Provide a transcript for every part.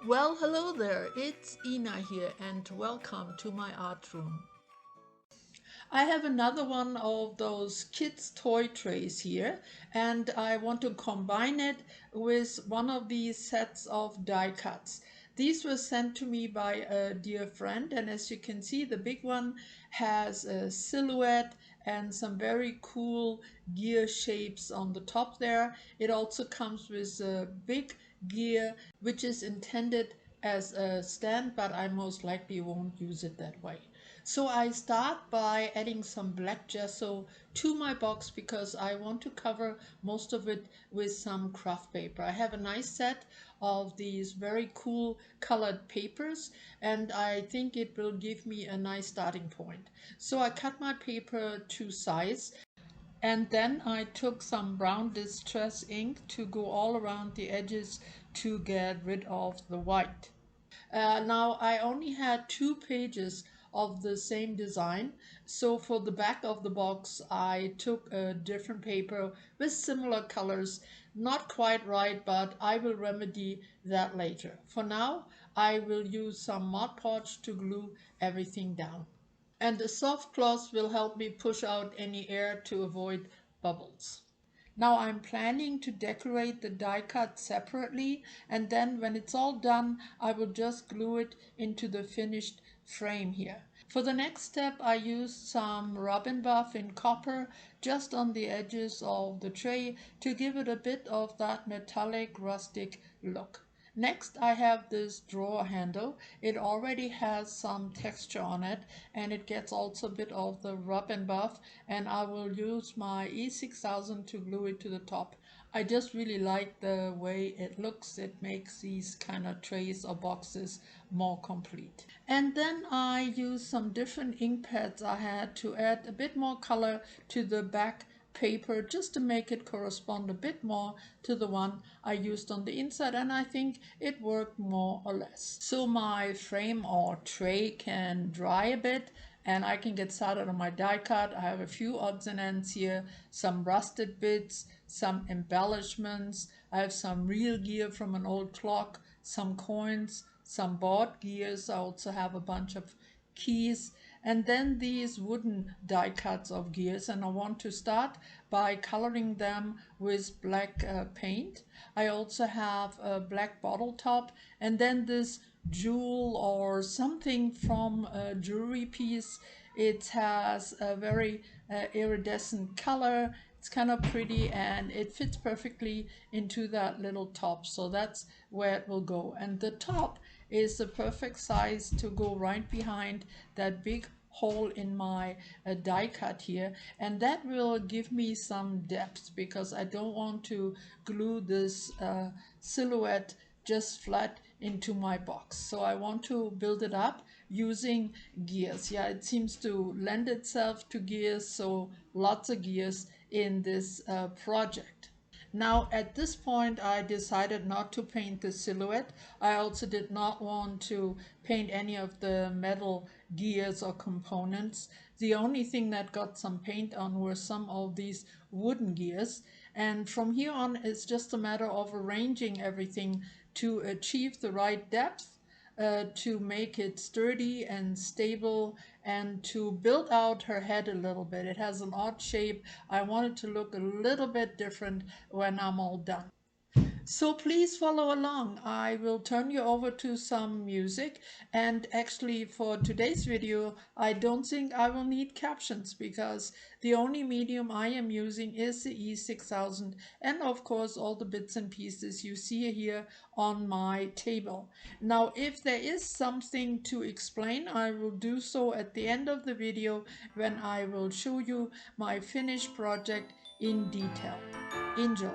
Well, hello there, it's Ina here, and welcome to my art room. I have another one of those kids' toy trays here, and I want to combine it with one of these sets of die cuts. These were sent to me by a dear friend, and as you can see, the big one has a silhouette and some very cool gear shapes on the top there. It also comes with a big gear, which is intended as a stand, but I most likely won't use it that way. So I start by adding some black gesso to my box because I want to cover most of it with some craft paper. I have a nice set of these very cool colored papers, and I think it will give me a nice starting point. So I cut my paper to size, and then I took some brown distress ink to go all around the edges to get rid of the white. Now I only had 2 pages of the same design, so for the back of the box I took a different paper with similar colors. Not quite right, but I will remedy that later. For now, I will use some Mod Podge to glue everything down. And the soft cloth will help me push out any air to avoid bubbles. Now I'm planning to decorate the die cut separately, and then when it's all done, I will just glue it into the finished frame here. For the next step, I used some Robin Buff in copper just on the edges of the tray to give it a bit of that metallic rustic look. Next, I have this drawer handle. It already has some texture on it, and it gets also a bit of the rub and buff, and I will use my E6000 to glue it to the top. I just really like the way it looks. It makes these kind of trays or boxes more complete. And then I used some different ink pads I had to add a bit more color to the back paper just to make it correspond a bit more to the one I used on the inside, and I think it worked more or less. So my frame or tray can dry a bit and I can get started on my die cut. I have a few odds and ends here, some rusted bits, some embellishments. I have some real gear from an old clock, some coins, some bought gears. I also have a bunch of keys, and then these wooden die cuts of gears, and I want to start by coloring them with black paint. I also have a black bottle top, and then this jewel or something from a jewelry piece. It has a very iridescent color. It's kind of pretty and it fits perfectly into that little top, so that's where it will go. And the top is the perfect size to go right behind that big hole in my die cut here, and that will give me some depth because I don't want to glue this silhouette just flat into my box. So I want to build it up using gears. Yeah, it seems to lend itself to gears, so lots of gears in this project. Now at this point I decided not to paint the silhouette. I also did not want to paint any of the metal gears or components. The only thing that got some paint on were some of these wooden gears, and from here on it's just a matter of arranging everything to achieve the right depth, to make it sturdy and stable, and to build out her head a little bit. It has an odd shape. I want it to look a little bit different when I'm all done. So please follow along. I will turn you over to some music, and actually for today's video I don't think I will need captions because the only medium I am using is the E6000, and of course all the bits and pieces you see here on my table. Now if there is something to explain, I will do so at the end of the video when I will show you my finished project in detail. Enjoy!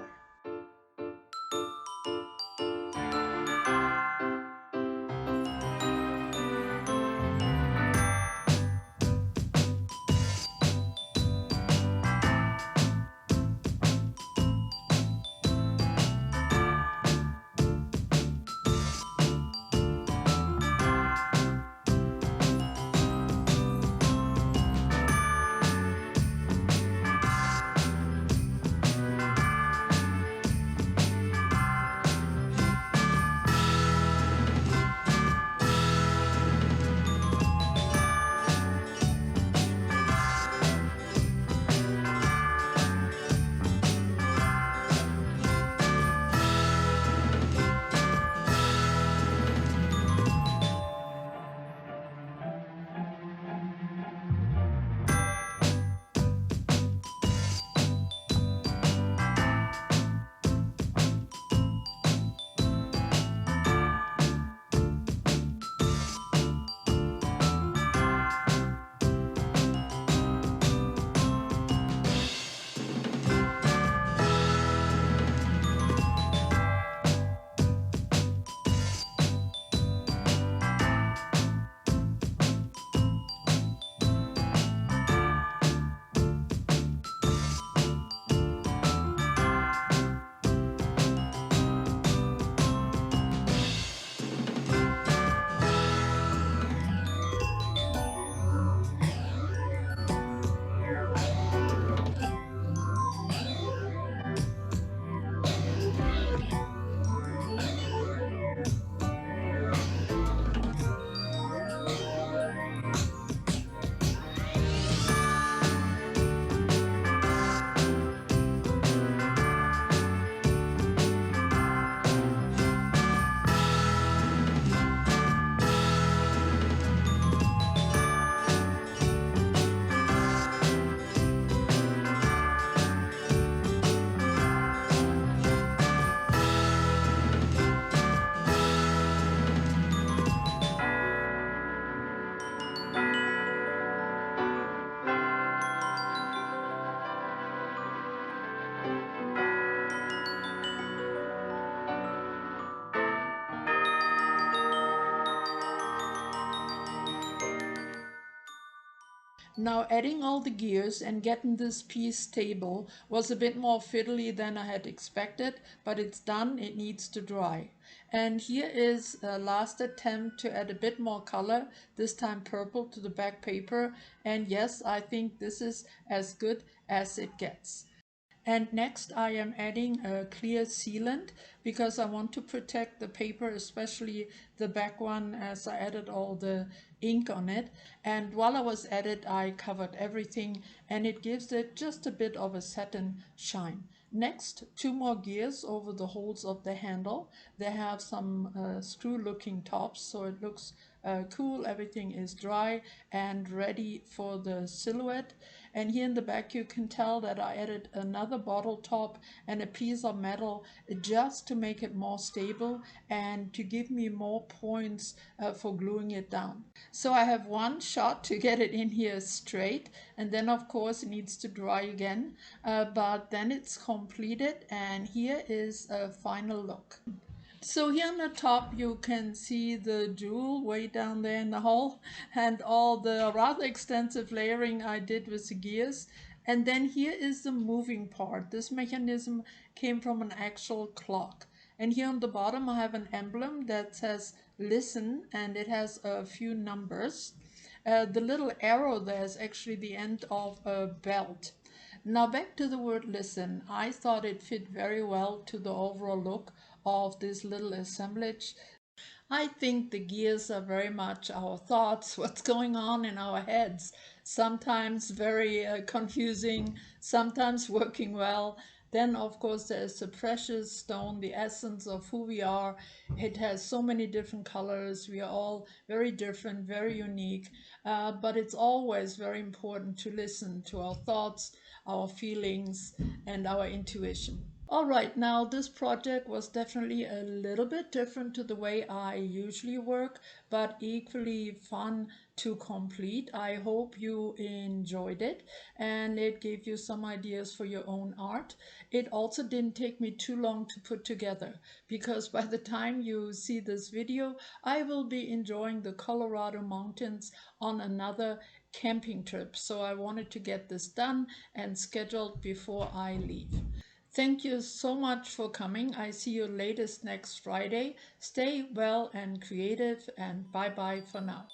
Now adding all the gears and getting this piece stable was a bit more fiddly than I had expected, but it's done, it needs to dry. And here is a last attempt to add a bit more color, this time purple, to the back paper. And yes, I think this is as good as it gets. And next I am adding a clear sealant because I want to protect the paper, especially the back one, as I added all the ink on it. And while I was at it, I covered everything and it gives it just a bit of a satin shine. Next, two more gears over the holes of the handle. They have some screw looking tops, so it looks cool. Everything is dry and ready for the silhouette. And here in the back you can tell that I added another bottle top and a piece of metal just to make it more stable and to give me more points for gluing it down. So I have one shot to get it in here straight, and then of course it needs to dry again, but then it's completed and here is a final look. So here on the top you can see the jewel way down there in the hole and all the rather extensive layering I did with the gears. And then here is the moving part. This mechanism came from an actual clock. And here on the bottom I have an emblem that says listen, and it has a few numbers. The little arrow there is actually the end of a belt. Now back to the word listen. I thought it fit very well to the overall look of this little assemblage. I think the gears are very much our thoughts, what's going on in our heads. Sometimes very confusing, sometimes working well. Then, of course, there's the precious stone, the essence of who we are. It has so many different colors. We are all very different, very unique. But it's always very important to listen to our thoughts, our feelings, and our intuition. All right, now this project was definitely a little bit different to the way I usually work, but equally fun to complete. I hope you enjoyed it and it gave you some ideas for your own art. It also didn't take me too long to put together because by the time you see this video, I will be enjoying the Colorado mountains on another camping trip. So I wanted to get this done and scheduled before I leave. Thank you so much for coming. I see you latest next Friday. Stay well and creative, and bye bye for now.